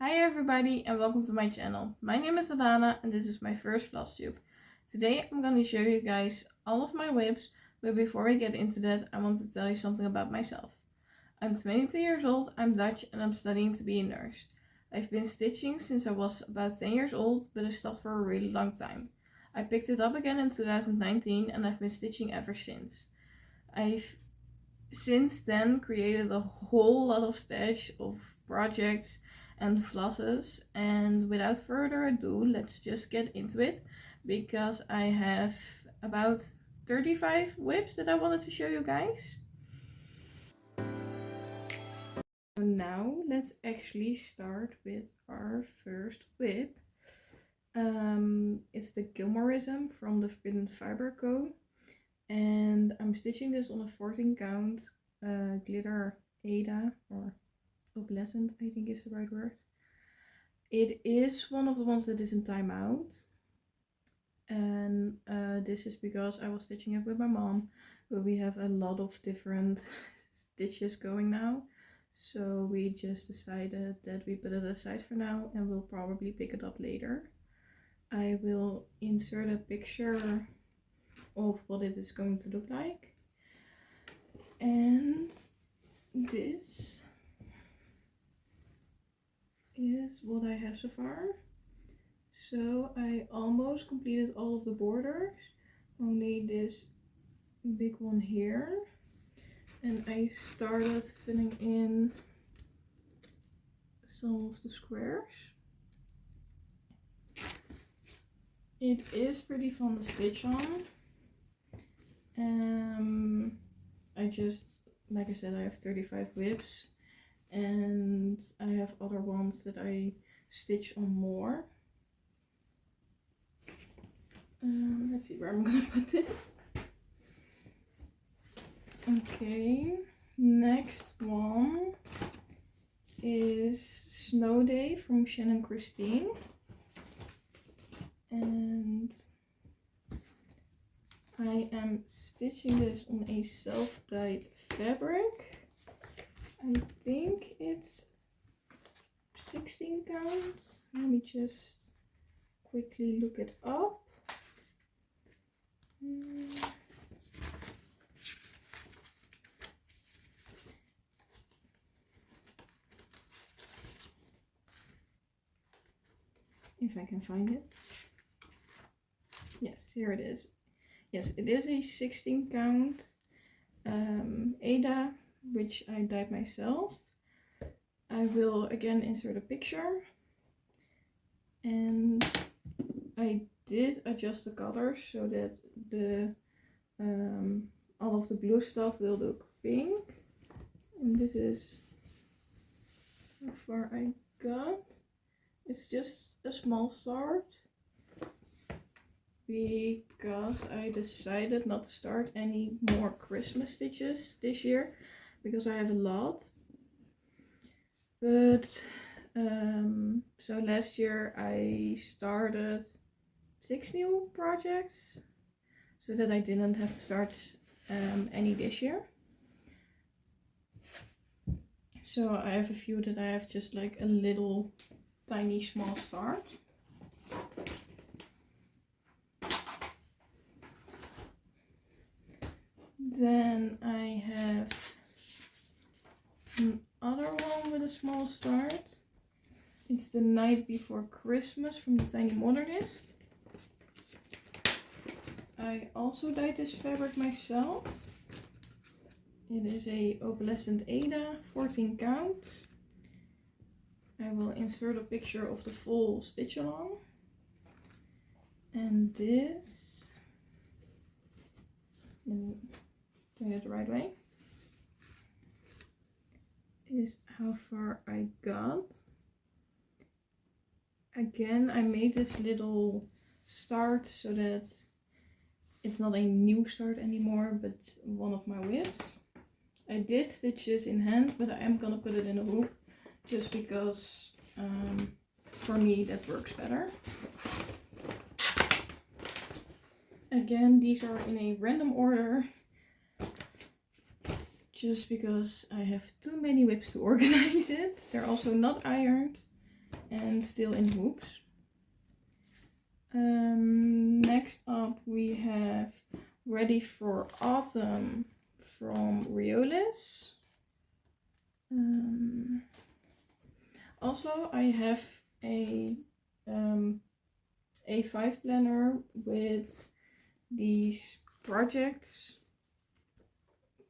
Hi everybody and welcome to my channel. My name is Adana and this is my first Flosstube. Today I'm going to show you guys all of my WIPs, but before we get into that I want to tell you something about myself. I'm 22 years old, I'm Dutch and I'm studying to be a nurse. I've been stitching since I was about 10 years old, but I stopped for a really long time. I picked it up again in 2019 and I've been stitching ever since. I've since then created a whole lot of stash of projects and flosses, and without further ado let's just get into it because I have about 35 WIPs that I wanted to show you guys. So now let's actually start with our first WIP. It's the Gilmorism from the Forbidden Fiber Co. And I'm stitching this on a 14 count glitter Ada, or opalescent I think is the right word. It is one of the ones that is in timeout, and this is because I was stitching it with my mom, but we have a lot of different stitches going now, so we just decided that we put it aside for now and we'll probably pick it up later. I will insert a picture of what it is going to look like, and this is what I have so far. So I almost completed all of the borders, only this big one here, and I started filling in some of the squares. It is pretty fun to stitch on. I just, like I said, I have 35 WIPs and I have other ones that I stitch on more. Let's see where I'm gonna put it. Okay, next one is Snow Day from Shannon Christine, and I am stitching this on a self-dyed fabric. I think it's 16 counts. Let me just quickly look it up. If I can find it. Yes, here it is. Yes, it is a 16 count Ada, which I dyed myself. I will again insert a picture, and I did adjust the colors so that the all of the blue stuff will look pink, and this is how far I got. It's just a small start because I decided not to start any more Christmas stitches this year because I have a lot. But so last year I started 6 new projects so that I didn't have to start any this year. So I have a few that I have just like a little tiny small start. Then I have another one with a small start. It's the Night Before Christmas from the Tiny Modernist. I also dyed this fabric myself. It is a opalescent Ada, 14 count. I will insert a picture of the full stitch along. And this, let me turn it the right way, is how far I got. Again, I made this little start so that it's not a new start anymore, but one of my WIPs. I did stitch this in hand, but I am gonna put it in a hoop just because for me that works better. Again, these are in a random order just because I have too many WIPs to organize it. They're also not ironed. and still in hoops. Next up we have Ready for Autumn from Riolis. Also I have a A5 planner with these projects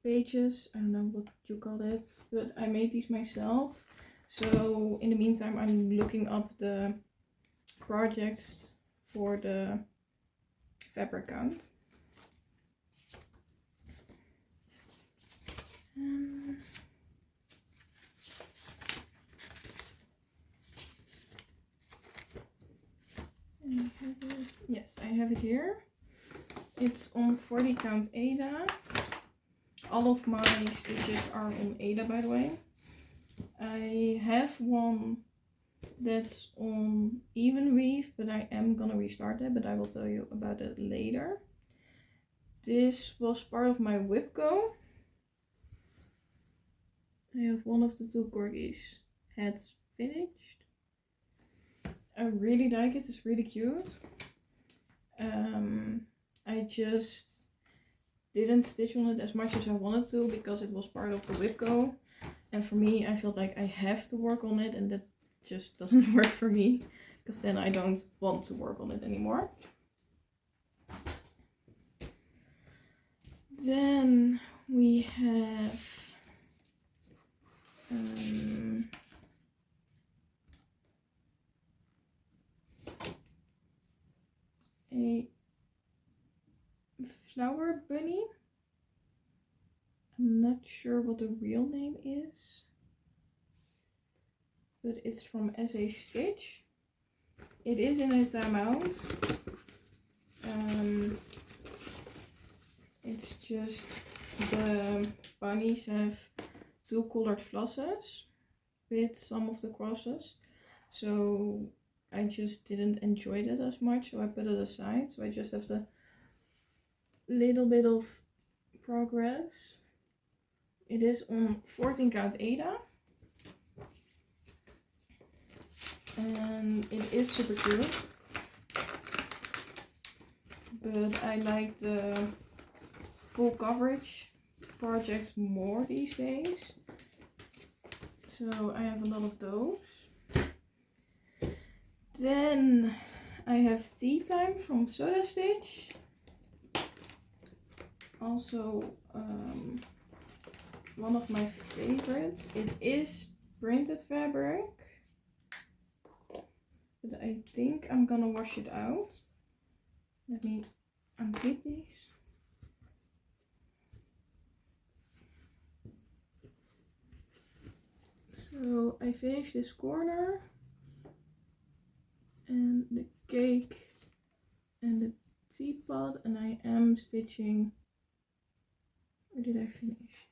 pages. I don't know what you call it, but I made these myself. So in the meantime I'm looking up the projects for the fabric count. Yes, I have it here. It's on 40 count Ada. All of my stitches are on Ada, by the way. I have one that's on even weave, but I am gonna restart it, but I will tell you about it later. This was part of my WIP Go. I have one of the two corgis heads finished. I really like it, it's really cute. I just didn't stitch on it as much as I wanted to because it was part of the WIP Go. And for me, I felt like I have to work on it, and that just doesn't work for me, because then I don't want to work on it anymore. Then we have a flower bunny. I'm not sure what the real name is, but it's from SA-Stitch. It is in a timeout. It's just the bunnies have two colored flosses with some of the crosses, so I just didn't enjoy that as much, so I put it aside. So I just have the little bit of progress. It is on 14 count Ada, and it is super cute, but I like the full coverage projects more these days, so I have a lot of those. Then I have Tea Time from Sodastitch. Also one of my favorites. It is printed fabric, but I think I'm gonna wash it out. Let me unclip these. So I finished this corner and the cake and the teapot, and I am stitching. Or did I finish?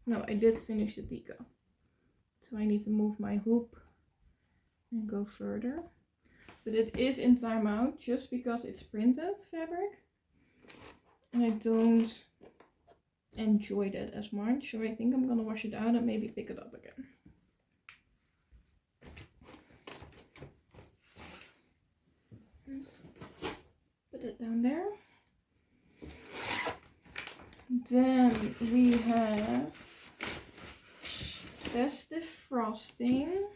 No, I did finish the teacup. So I need to move my hoop and go further. But it is in timeout just because it's printed fabric, and I don't enjoy that as much. So I think I'm gonna wash it out and maybe pick it up again. Put it down there. Then we have Festive Frosting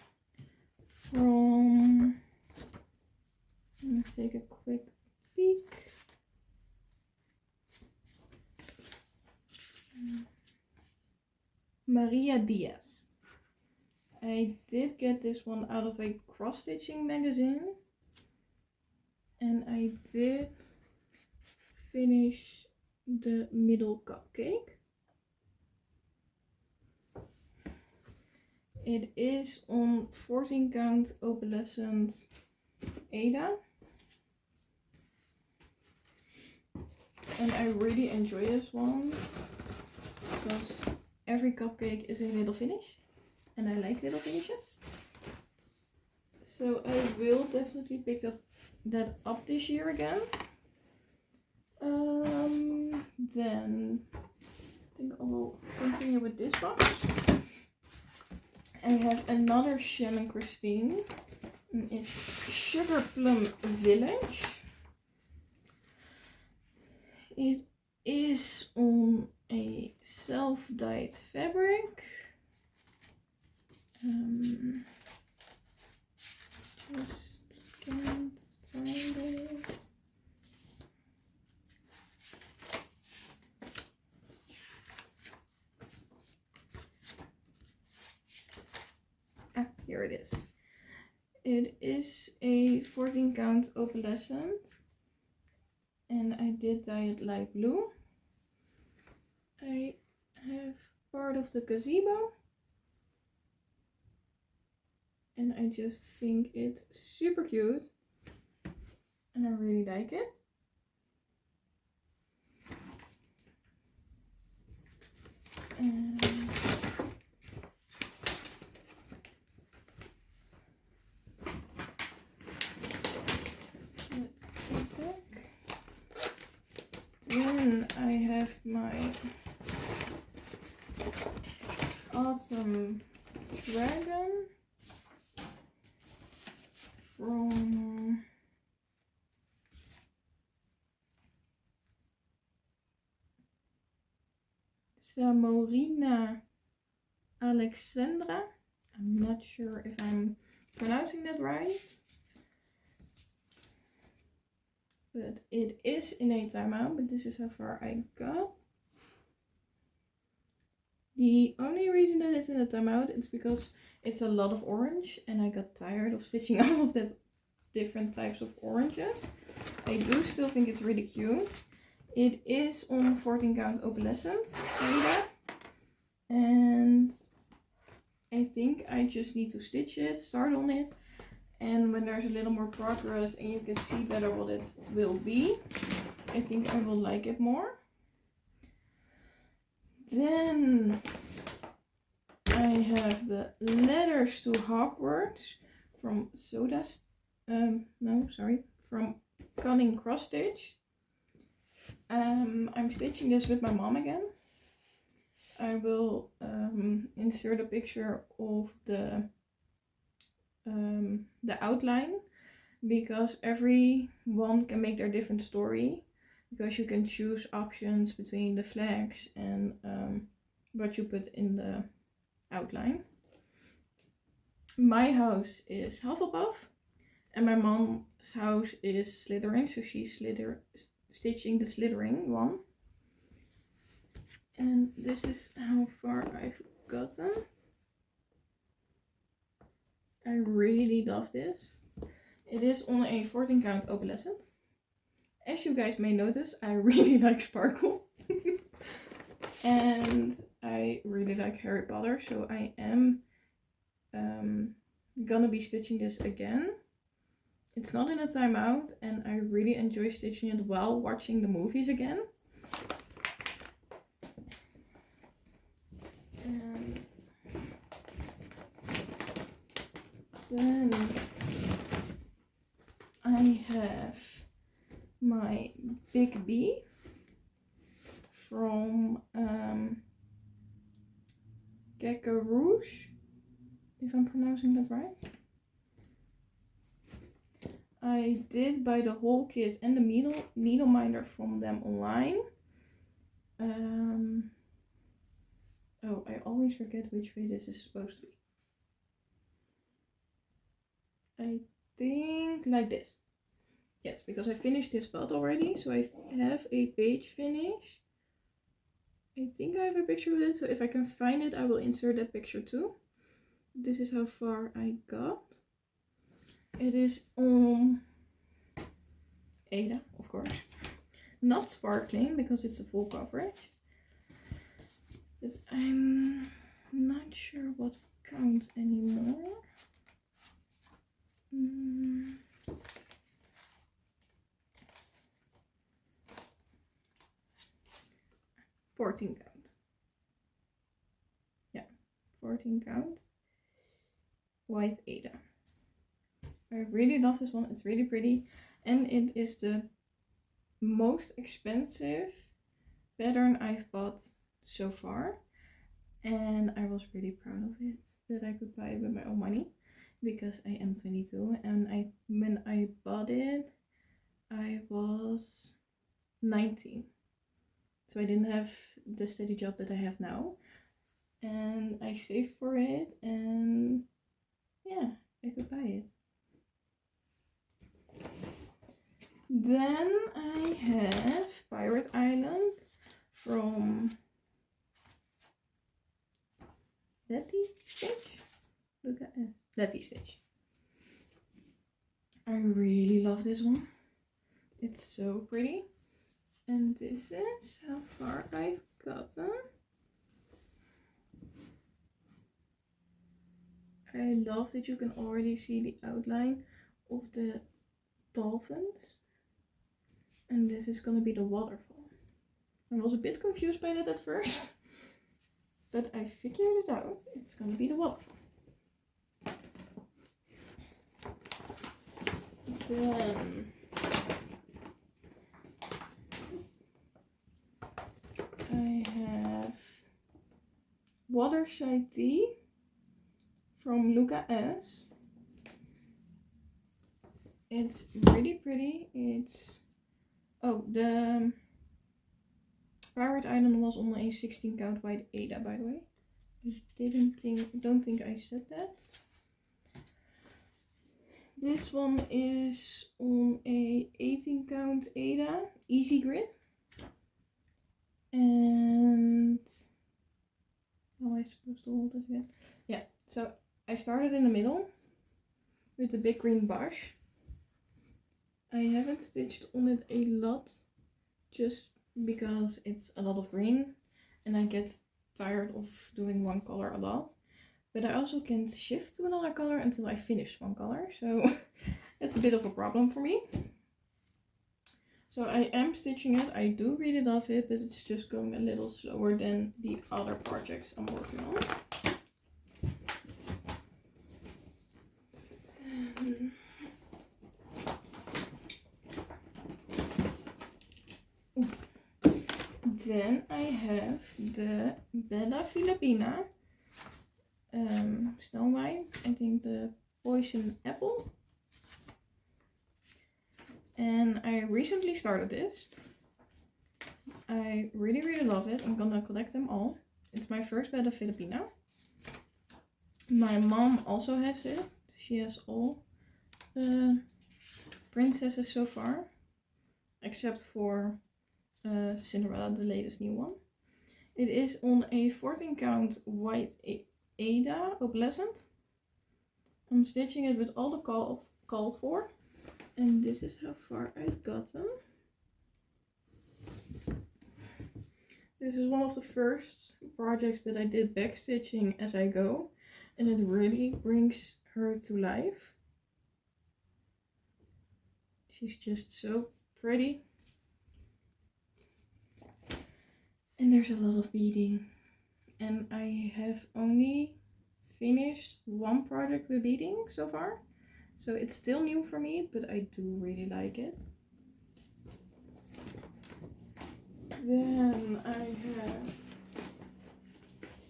from, let me take a quick peek. Maria Diaz. I did get this one out of a cross stitching magazine, and I did finish the middle cupcake. It is on 14 count opalescent Ada, and I really enjoy this one because every cupcake is a little finish, and I like little finishes. So I will definitely pick that up this year again. Then I think I will continue with this box. I have another Shannon Christine. And it's Sugar Plum Village. It is on a self-dyed fabric. Just can't find it. Ah, here it is. It is a 14 count opalescent. And I did dye it light blue. I have part of the gazebo. And I just think it's super cute. And I really like it. And then I have my autumn dragon from Samorina Alexandra. I'm not sure if I'm pronouncing that right. But it is in a timeout, but this is how far I got. The only reason that it's in a timeout is because it's a lot of orange and I got tired of stitching all of that different types of oranges. I do still think it's really cute. It is on 14 count opalescent and I think I just need to stitch it, start on it, and when there's a little more progress and you can see better what it will be, I think I will like it more. Then I have the Letters to Hogwarts from from Cunning Cross Stitch. I'm stitching this with my mom again. I will insert a picture of the outline, because everyone can make their different story, because you can choose options between the flags and what you put in the outline. My house is Hufflepuff and my mom's house is Slytherin, so she's stitching the Slytherin one. And this is how far I've gotten. I really love this. It is on a 14 count opalescent. As you guys may notice, I really like sparkle. And I really like Harry Potter, so I am gonna be stitching this again. It's not in a timeout and I really enjoy stitching it while watching the movies again. And then I have my Big B from CRcouture, if I'm pronouncing that right. I did buy the whole kit and the needle minder from them online. Oh, I always forget which way this is supposed to be. I think like this. Yes, because I finished this bud already, so I have a page finish. I think I have a picture of it, so if I can find it, I will insert that picture too. This is how far I got. It is on Ada, of course. Not sparkling, because it's a full coverage. But I'm not sure what counts anymore. 14 count. Yeah, 14 count. White Ada. I really love this one. It's really pretty. And it is the most expensive pattern I've bought so far. And I was really proud of it, that I could buy it with my own money, because I am 22, and when I bought it, I was 19. So I didn't have the steady job that I have now. And I saved for it, and yeah, I could buy it. Then I have Pirate Island from Letistitch? Luca-S. Letistitch. I really love this one. It's so pretty. And this is how far I've gotten. I love that you can already see the outline of the dolphins. And this is gonna be the waterfall. I was a bit confused by that at first, but I figured it out. It's gonna be the waterfall. Then I have Waterside Tea from Luca-S. It's really pretty. It's the Pirate Island was on a 16 count white Ada, by the way. I don't think I said that. This one is on a 18 count Ada, easy grid. And how am I supposed to hold it again? Yeah, so I started in the middle with the big green bush. I haven't stitched on it a lot, just because it's a lot of green and I get tired of doing one color a lot. But I also can't shift to another color until I finish one color, so it's a bit of a problem for me. So I am stitching it, I do really love it, but it's just going a little slower than the other projects I'm working on. Then I have the Bella Filipina Snow White, I think the Poison Apple. And I recently started this. I really love it. I'm gonna collect them all. It's my first Bella Filipina. My mom also has it. She has all the princesses so far, except for Cinderella, the latest new one. It is on a 14 count white Ada opalescent. I'm stitching it with all the called for, and this is how far I've gotten. This is one of the first projects that I did backstitching as I go, and it really brings her to life. She's just so pretty. And there's a lot of beading. And I have only finished one project with beading so far. So it's still new for me, but I do really like it. Then I have,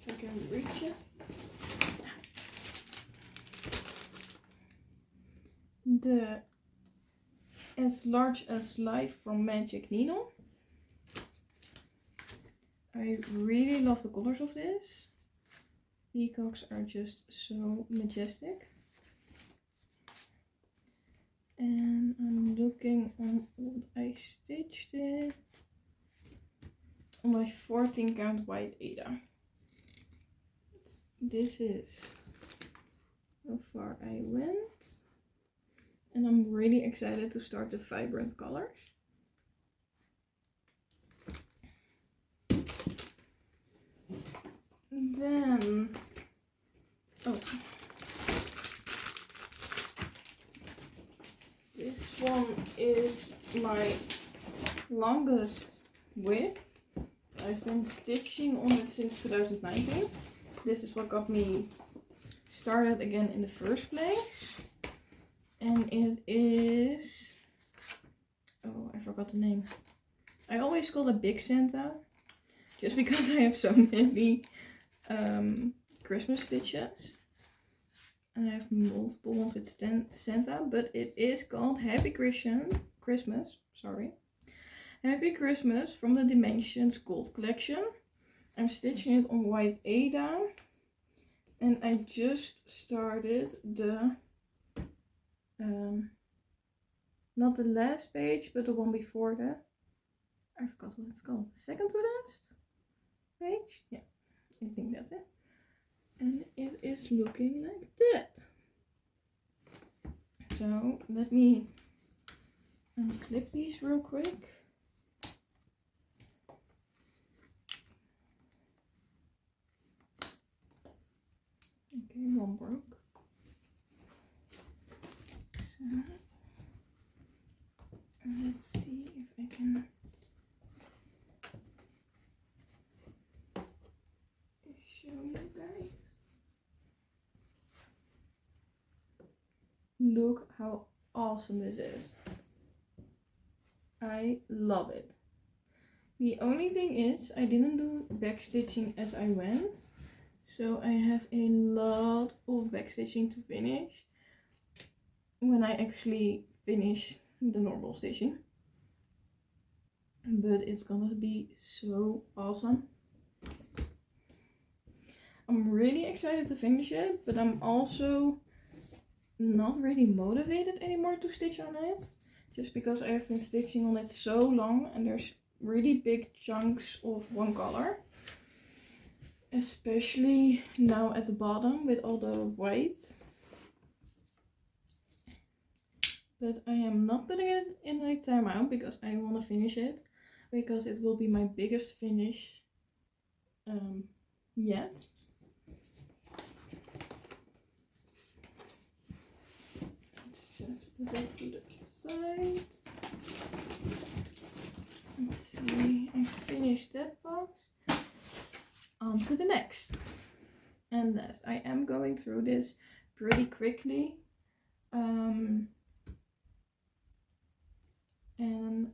if I can reach it, the As Large as Life from Magic Needle. I really love the colors of this. Peacocks are just so majestic. And I'm looking on what I stitched it on a 14 count white Ada. This is how far I went. And I'm really excited to start the vibrant colors. Then, this one is my longest WIP. I've been stitching on it since 2019. This is what got me started again in the first place. And it is, oh, I forgot the name. I always call it Big Santa, just because I have so many Christmas stitches. And I have multiple ones with Santa, but it is called Happy Christmas, sorry. Happy Christmas from the Dimensions Gold Collection. I'm stitching it on white Ada. And I just started the, not the last page, but the one before that. I forgot what it's called. Second to last page? Yeah, I think that's it. And it is looking like that. So let me unclip these real quick. Okay, one broke. So let's see if I can show you guys. Look how awesome this is. I love it. The only thing is I didn't do backstitching as I went. So I have a lot of backstitching to finish when I actually finish the normal stitching. But it's gonna be so awesome. I'm really excited to finish it, but I'm also not really motivated anymore to stitch on it. Just because I have been stitching on it so long and there's really big chunks of one color. Especially now at the bottom with all the white. But I am not putting it in a timeout because I want to finish it. Because it will be my biggest finish yet. Let's just put it to the side. Let's see, I finished that box. On to the next. And last, I am going through this pretty quickly. And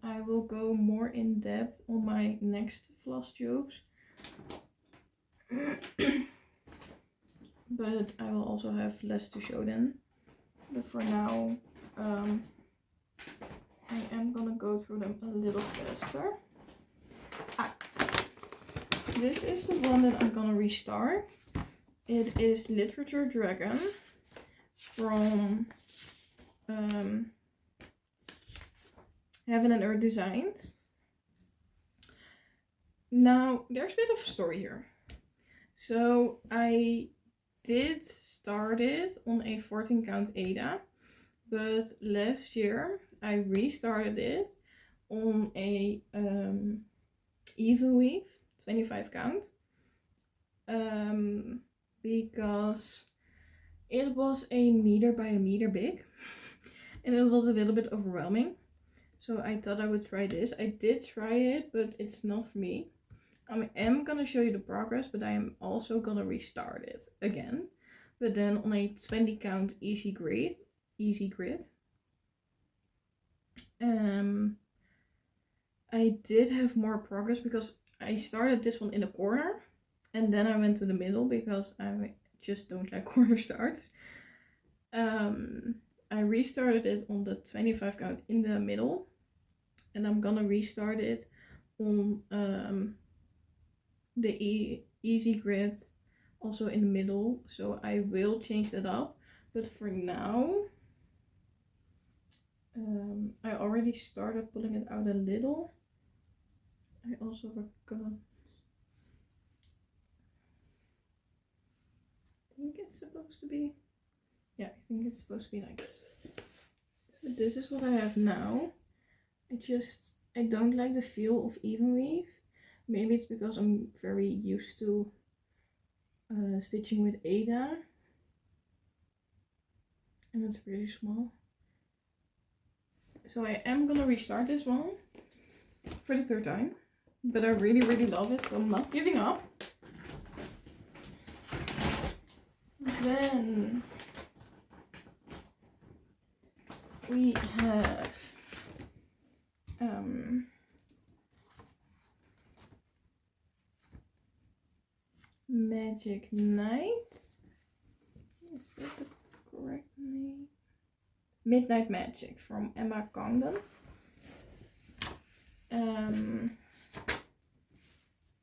I will go more in depth on my next floss tubes. But I will also have less to show then. But for now, I am gonna go through them a little faster. This is the one that I'm gonna restart. It is Literature Dragon from Heaven and Earth Designs. Now, there's a bit of a story here. So I did start it on a 14 count Ada, but last year I restarted it on a even weave 25 count because it was a meter by a meter big and it was a little bit overwhelming. So I thought I would try this. I did try it, but it's not for me. I am gonna show you the progress, but I am also gonna restart it again. But then on a 20 count easy grid. I did have more progress because I started this one in the corner and then I went to the middle because I just don't like corner starts. I restarted it on the 25 count in the middle and I'm gonna restart it on the easy grid also in the middle, so I will change that up. But for now, I already started pulling it out a little. I also forgot. I think it's supposed to be, yeah, I think it's supposed to be like this. So this is what I have now. I don't like the feel of even weave. Maybe it's because I'm very used to stitching with Ada. And it's really small. So I am gonna restart this one for the third time. But I really, really love it, so I'm not giving up. Then we have Magic Night. Is that the correct name? Midnight Magic from Emma Condon.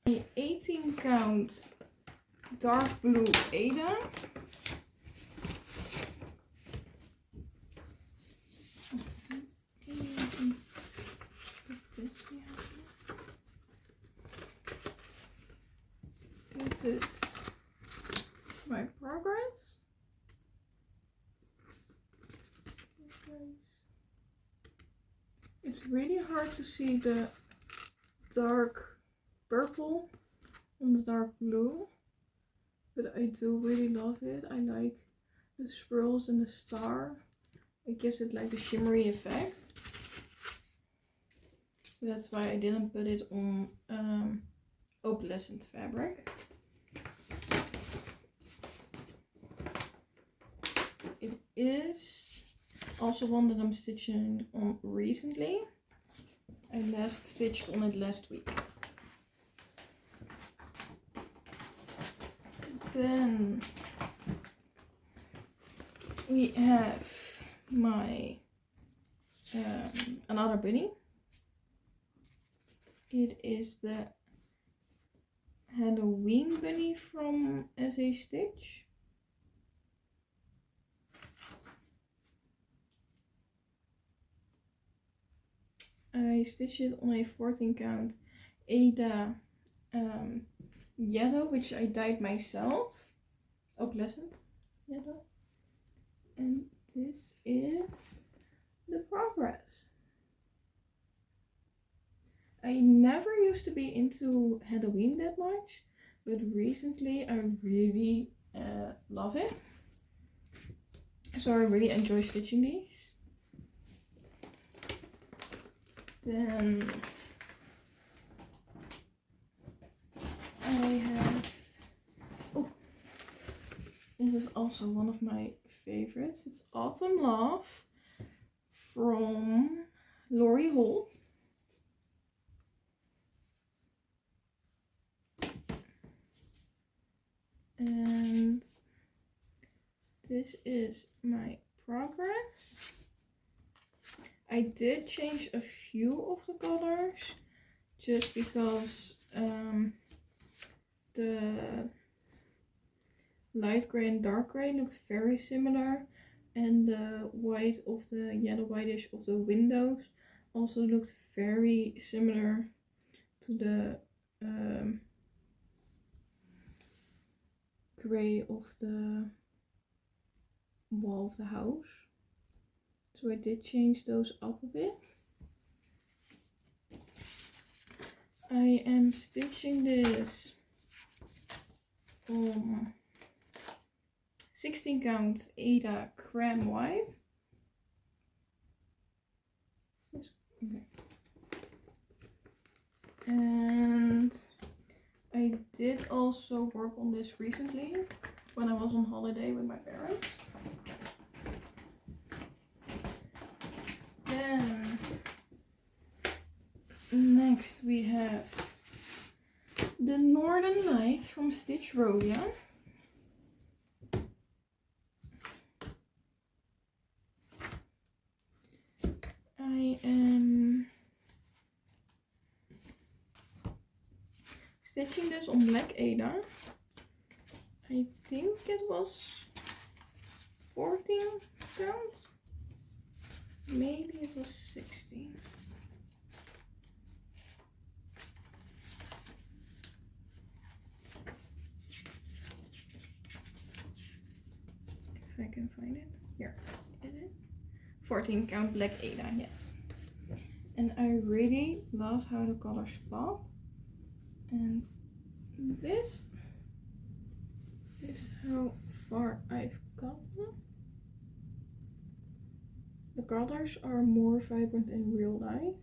A 18 count dark blue Ada. This is my progress. It's really hard to see the dark purple on the dark blue, but I do really love it. I like the swirls and the star. It gives it like the shimmery effect. So that's why I didn't put it on opalescent fabric. It is also one that I'm stitching on recently. I last stitched on it last week. Then we have my another bunny. It is the Halloween bunny from SA-Stitch. I stitched it on a 14 count Ada yellow, which I dyed myself, opalescent yellow, and this is the progress. I never used to be into Halloween that much, but recently I really love it, so I really enjoy stitching these. Then I have, oh, this is also one of my favorites. It's Autumn Love from Lori Holt. And this is my progress. I did change a few of the colors just because the light gray and dark gray looked very similar, and the white of the yellow whitish of the windows also looked very similar to the gray of the wall of the house. So I did change those up a bit. I am stitching this on 16 count Ada Creme White. Okay. And I did also work on this recently when I was on holiday with my parents. Then next we have the Northern Lights from Stitch Rhodia. I am stitching this on black Ada. I think it was 14 counts. Maybe it was 16. If I can find it. Here it is. 14 count black Ada, yes. And I really love how the colors pop. And this is how far I've gotten. The colors are more vibrant in real life.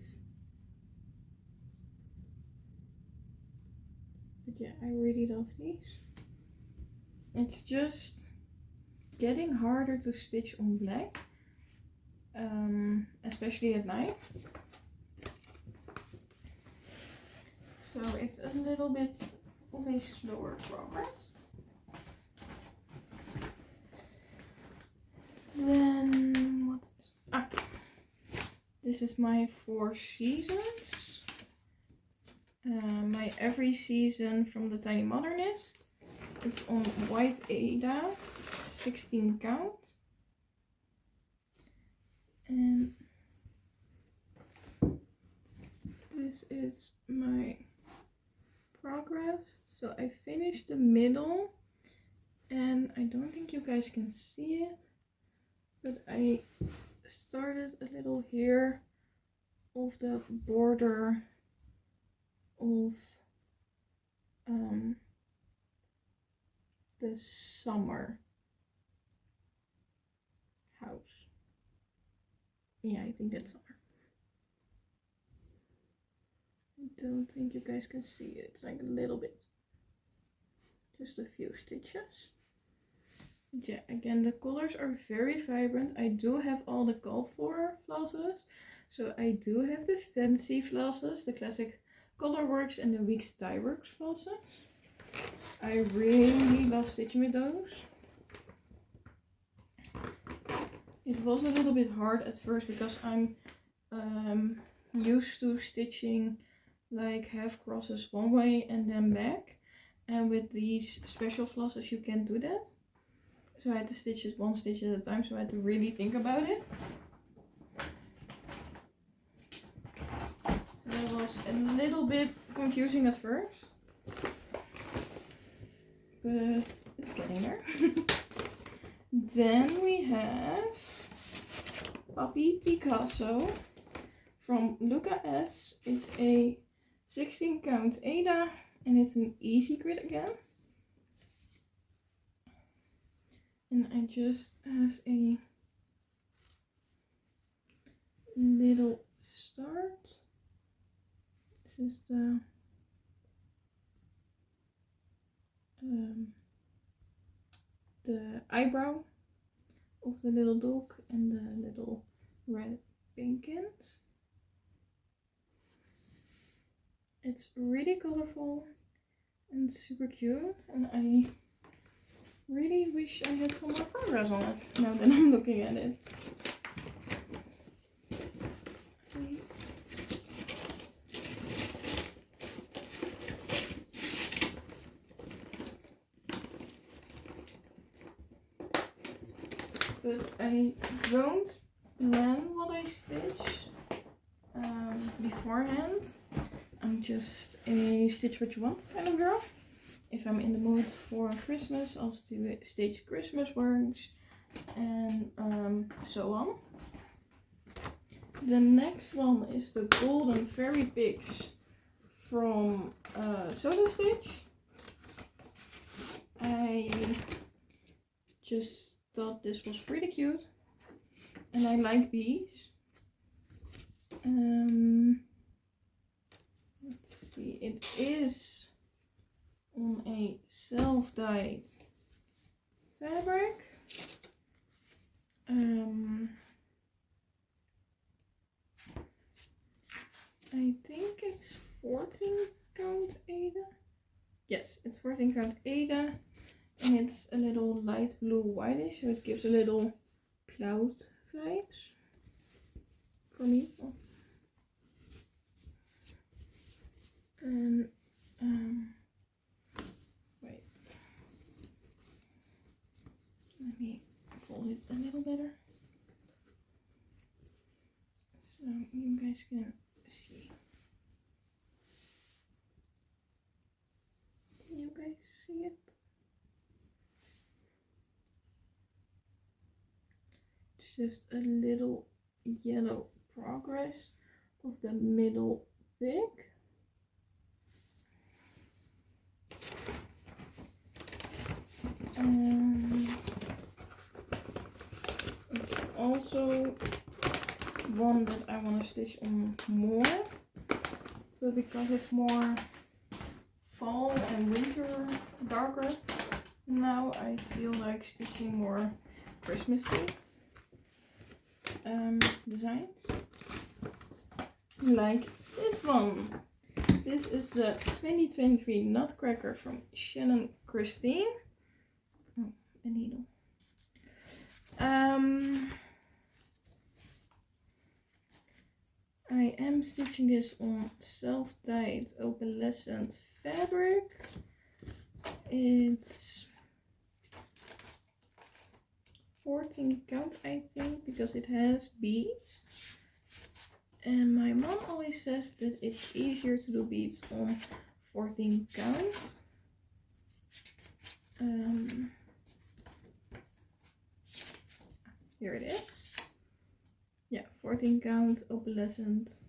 But yeah, I really love these. It's just getting harder to stitch on black, especially at night. So it's a little bit of a slower progress. This is my 4 seasons. My every season from the Tiny Modernist. It's on white Ada, 16 count. And this is my progress. So I finished the middle, and I don't think you guys can see it, but I started a little here of the border of the summer house. Yeah, I think that's summer. I don't think you guys can see it. It's like a little bit. Just a few stitches. Yeah, again, the colors are very vibrant. I do have all the called for flosses. So I do have the fancy flosses, the classic Colorworks and the Weeks Dye Works flosses. I really love stitching with those. It was a little bit hard at first because I'm used to stitching like half crosses one way and then back. And with these special flosses you can't do that. So I had to stitch it 1 stitch at a time, so I had to really think about it. So that was a little bit confusing at first. But it's getting there. Then we have Puppy Picasso from Luca-S. It's a 16 count Ada and it's an easy grid again. And I just have a little start. This is the eyebrow of the little dog and the little red pinkins. It's really colorful and super cute, and I really wish I had some more progress on it now that I'm looking at it. But I don't plan what I stitch beforehand. I'm just a stitch what you want kind of girl. If I'm in the mood for Christmas, I'll stitch Christmas works and so on. The next one is the Golden Fairy Pigs from Sodastitch. I just thought this was pretty cute and I like bees. Let's see, it is on a self-dyed fabric. I think it's 14 count Ada. Yes, it's 14 count Ada. And it's a little light blue whitish, so it gives a little cloud vibes for me. And wait, let me fold it a little better so you guys can see. Can you guys see it? It's just a little yellow progress of the middle pig. And it's also one that I want to stitch on more, but because it's more fall and winter darker now, I feel like stitching more Christmas designs like this one. This is the 2023 Nutcracker from Shannon Christine. Oh, a needle. am stitching this on self-dyed opalescent fabric. It's 14 count, I think, because it has beads. And my mom always says that it's easier to do beads on 14 count. Here it is. Yeah, 14 count opalescent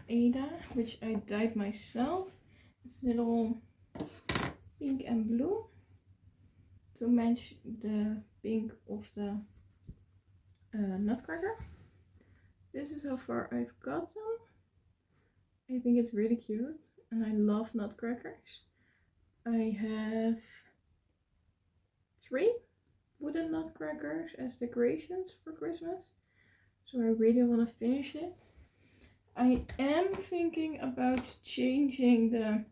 Ada, which I dyed myself. It's a little pink and blue to match the pink of the nutcracker. This is how far I've gotten. I think it's really cute and I love nutcrackers. I have 3 wooden nutcrackers as decorations for Christmas, so I really want to finish it. I am thinking about changing the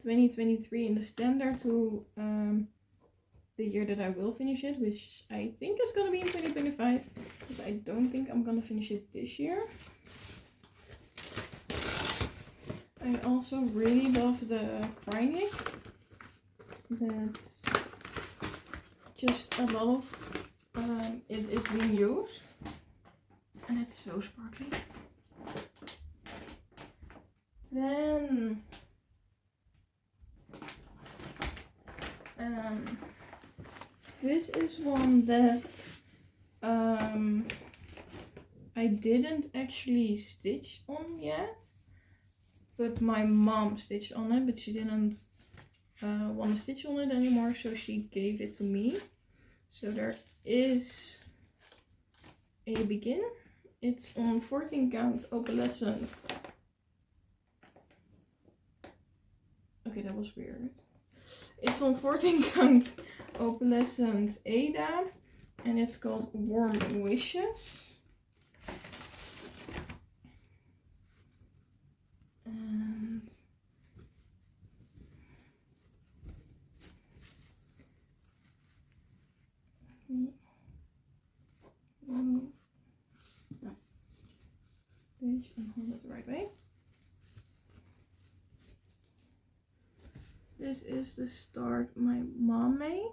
2023 in the standard to the year that I will finish it, which I think is going to be in 2025, because I don't think I'm going to finish it this year. I also really love the Kreinik. That's just a lot of it is being used, and it's so sparkly. Then this is one that I didn't actually stitch on yet, but my mom stitched on it, but she didn't want to stitch on it anymore, so she gave it to me. So there is a begin. It's on 14 count opalescent. Okay, that was weird. It's on 14 count opalescent Ada, and it's called Warm Wishes. And move this and hold it the right way. This is the start my mom made.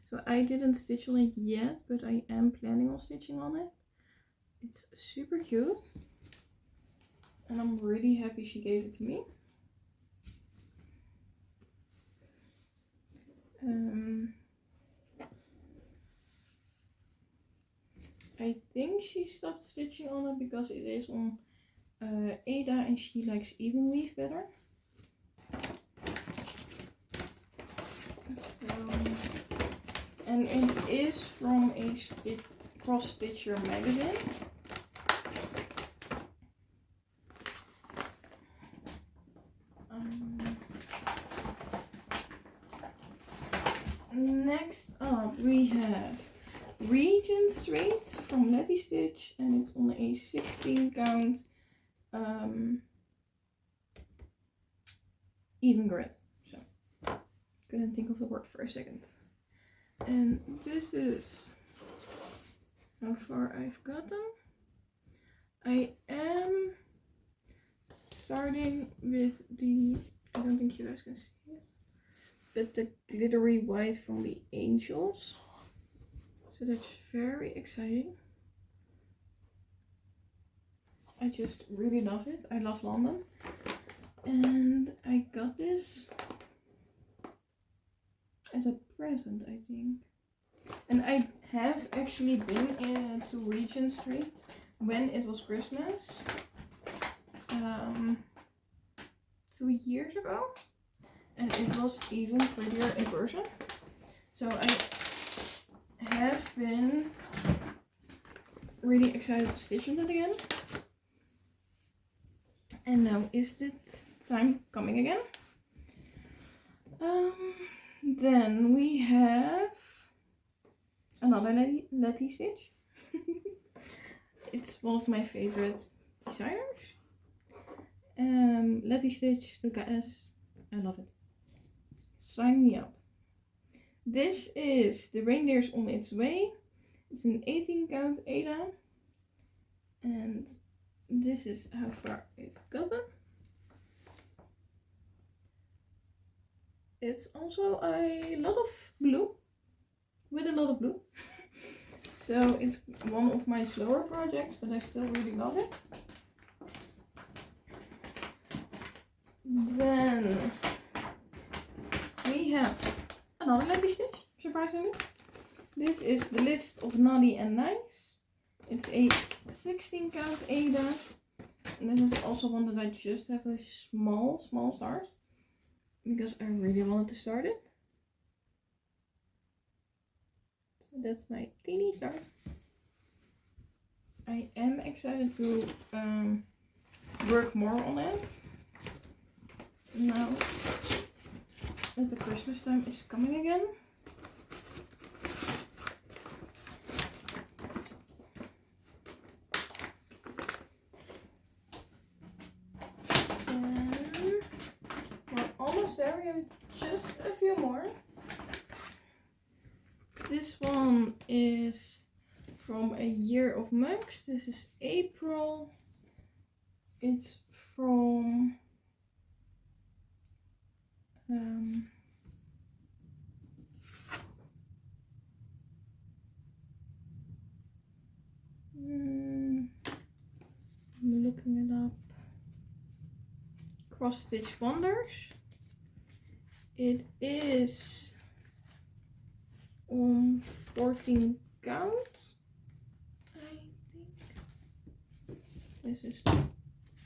So I didn't stitch on it yet, but I am planning on stitching on it. It's super cute. And I'm really happy she gave it to me. I think she stopped stitching on it because it is on Ada and she likes even weave better. So, and it is from a Cross Stitcher magazine. Next up we have Regent Straight from Letistitch, and it's on a 16 count even grid. So couldn't think of the word for a second. And this is how far I've gotten. I am starting with the, I don't think you guys can see it, but the glittery white from the Angels. So that's very exciting. I just really love it. I love London. And I got this as a present, I think. And I have actually been to Regent Street when it was Christmas. 2 years ago. And it was even prettier in person. So I have been really excited to stitch on it again. And now is the time coming again. Then we have another Letistitch. It's one of my favorite designers. Letistitch, Luca-S. I love it. Sign me up. This is The Reindeer's on Its Way. It's an 18 count Ada. And this is how far I've gotten. It's also a lot of blue, with a lot of blue. So it's one of my slower projects, but I still really love it. Then we have another Letistitch, surprisingly. This is the list of naughty and nice. It's a 16 count Ada. And this is also one that I just have a small start, because I really wanted to start it. So that's my teeny start. I am excited to work more on it. Now that the Christmas time is coming again. There we have just a few more. This one is from a year of mugs. This is April. It's from I'm looking it up. Cross Stitch Wonders. It is on 14 count, I think. This is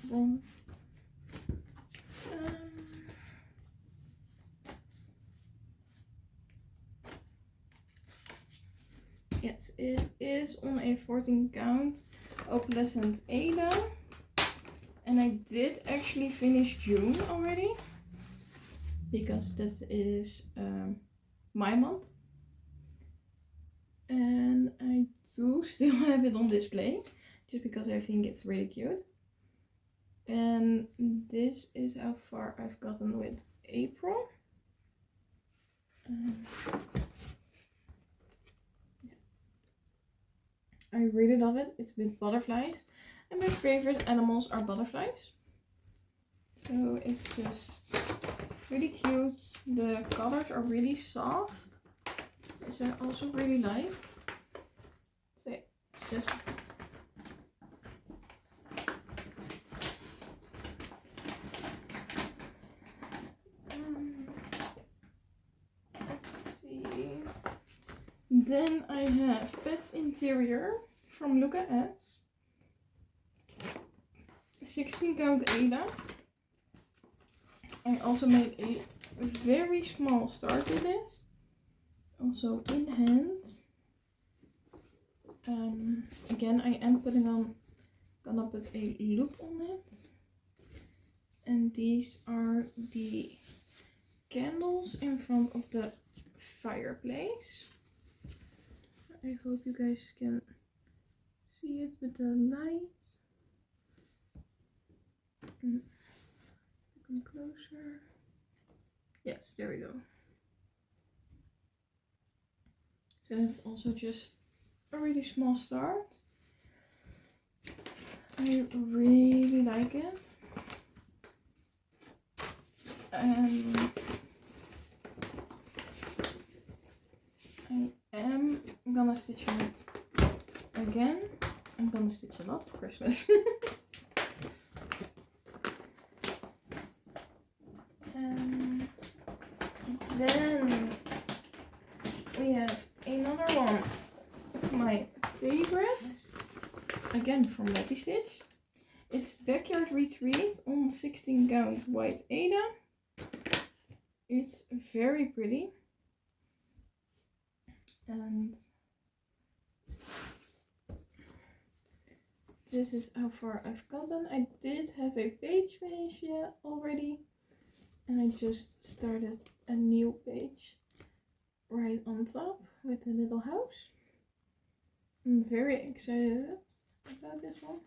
wrong. Yes, it is on a 14 count opalescent Ada. And I did actually finish June already, because this is my month. And I do still have it on display, just because I think it's really cute. And this is how far I've gotten with April. Yeah. I really love it. It's with butterflies. And my favorite animals are butterflies. So it's just really cute. The colors are really soft, which I also really like. So it's just let's see. Then I have Pet's Interior from Luca-S. 16 count Ada. I also made a very small start with this, also in hand. Again, I am gonna put a loop on it, and these are the candles in front of the fireplace. I hope you guys can see it with the light. Come closer. Yes, there we go. So it's also just a really small start. I really like it. I am gonna stitch on it again. I'm gonna stitch a lot for Christmas. Then we have another one of my favorites, again from Letistitch. It's Backyard Retreat on 16 count white Ada. It's very pretty. And this is how far I've gotten. I did have a page finish already. And I just started a new page right on top with a little house. I'm very excited about this one.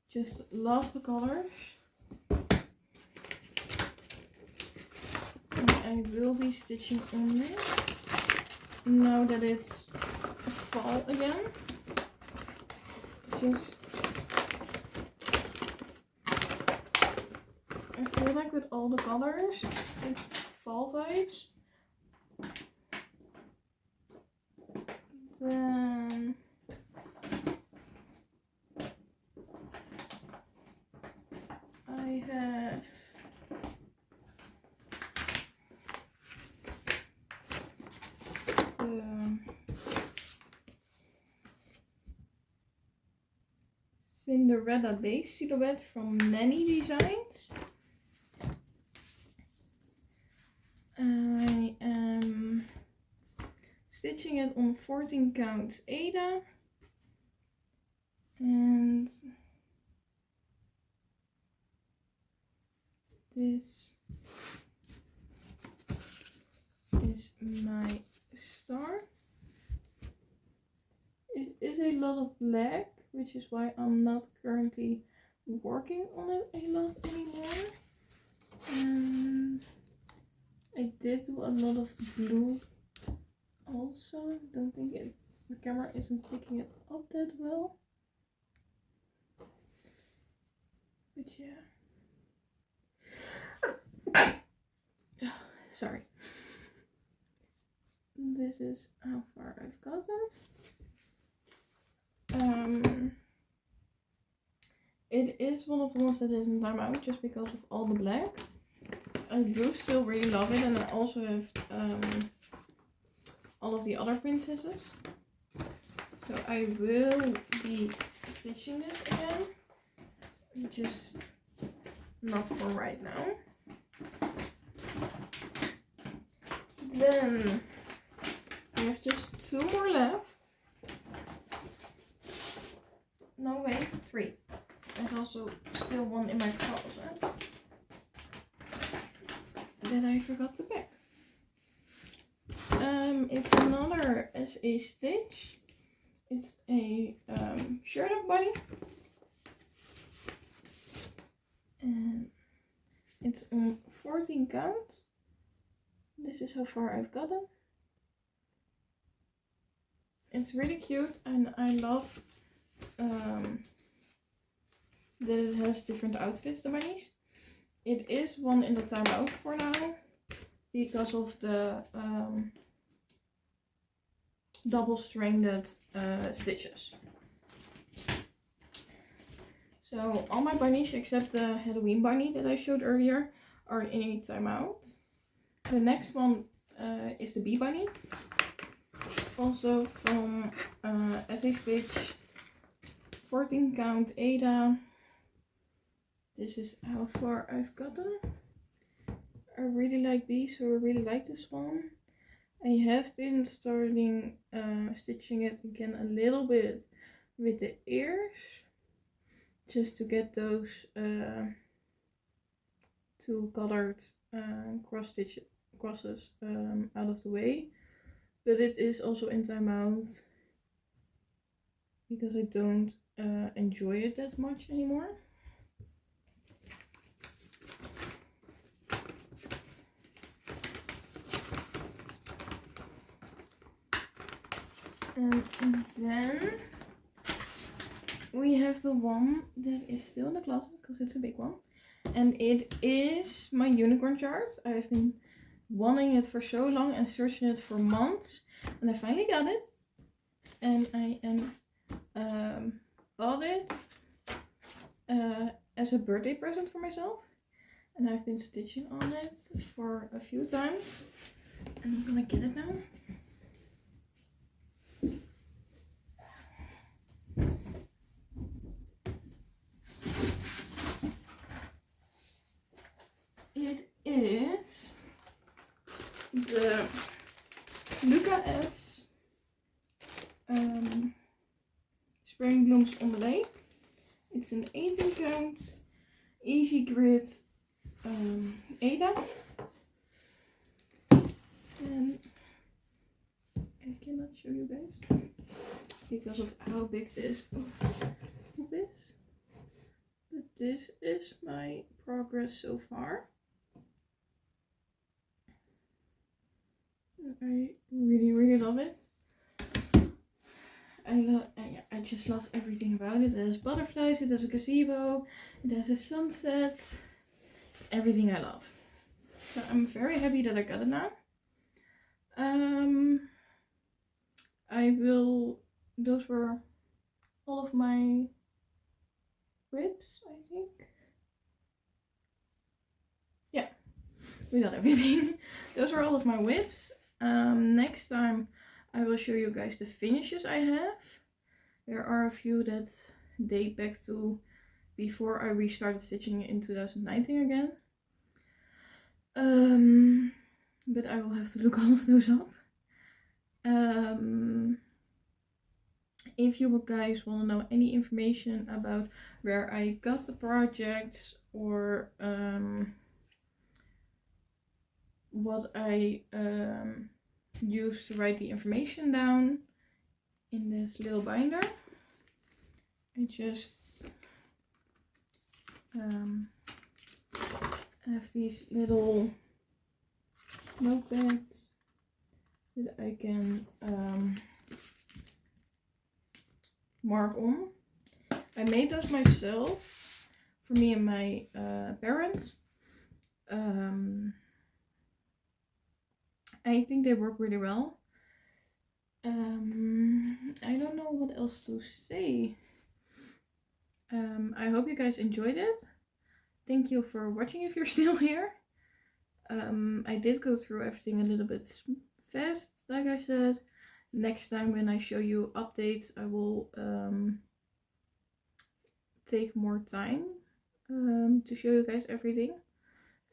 Just love the colors. And I will be stitching on it now that it's fall again. Just like with all the colors. It's fall vibes. Then I have the Cinderella lace silhouette from Nanny Designs. I am stitching it on 14 count Ada, and this is my star. It is a lot of black, which is why I'm not currently working on it a lot anymore. And I did do a lot of blue also. Don't think the camera isn't picking it up that well. But yeah. Sorry. This is how far I've gotten. It is one of the ones that isn't time out just because of all the black. I do still really love it, and I also have all of the other princesses. So I will be stitching this again, just not for right now. Then I have just 2 more left. No, wait, 3. There's also still one in my closet that I forgot to pick. It's another SA-Stitch. It's a Sherlock bunny. And it's on 14 count. This is how far I've gotten. It's really cute, and I love that it has different outfits, the bunnies. It is one in the timeout for now because of the double-stranded stitches. So all my bunnies except the Halloween bunny that I showed earlier are in a timeout. The next one is the bee bunny, also from SA-Stitch, 14 count Ada. This is how far I've gotten. I really like bees, so I really like this one. I have been starting stitching it again a little bit with the ears, just to get those 2 colored crosses out of the way. But it is also in timeout because I don't enjoy it that much anymore. And then we have the one that is still in the closet because it's a big one. And it is my unicorn chart. I've been wanting it for so long and searching it for months. And I finally got it. And I bought it as a birthday present for myself. And I've been stitching on it for a few times. And I'm gonna get it now. It is the Luca-S Spring Blooms on the Lake. It's an 18 count easy grid Ada. And I cannot show you guys because of how big this is. But this is my progress so far. I really love it. I just love everything about it. It has butterflies, it has a gazebo, it has a sunset, It's everything I love. So I'm very happy that I got it now. Those were all of my WIPs, I think. Yeah, we got everything. Those are all of my WIPs. Next time I will show you guys the finishes I have. There are a few that date back to before I restarted stitching in 2019 again. But I will have to look all of those up. If you guys want to know any information about where I got the projects or what I used to write the information down in this little binder, I just have these little notepads that I can mark on. I made those myself for me and my parents. I think they work really well. I don't know what else to say. I hope you guys enjoyed it. Thank you for watching if you're still here. I did go through everything a little bit fast, like I said. Next time when I show you updates, I will take more time to show you guys everything.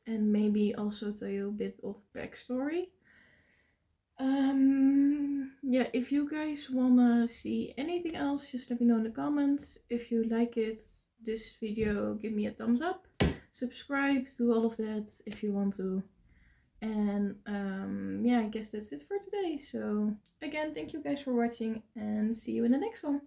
And maybe also tell you a bit of backstory. Yeah, if you guys wanna see anything else, just let me know in the comments. If you like this video, give me a thumbs up. Subscribe, do all of that if you want to. And yeah, I guess that's it for today. So again, thank you guys for watching and see you in the next one.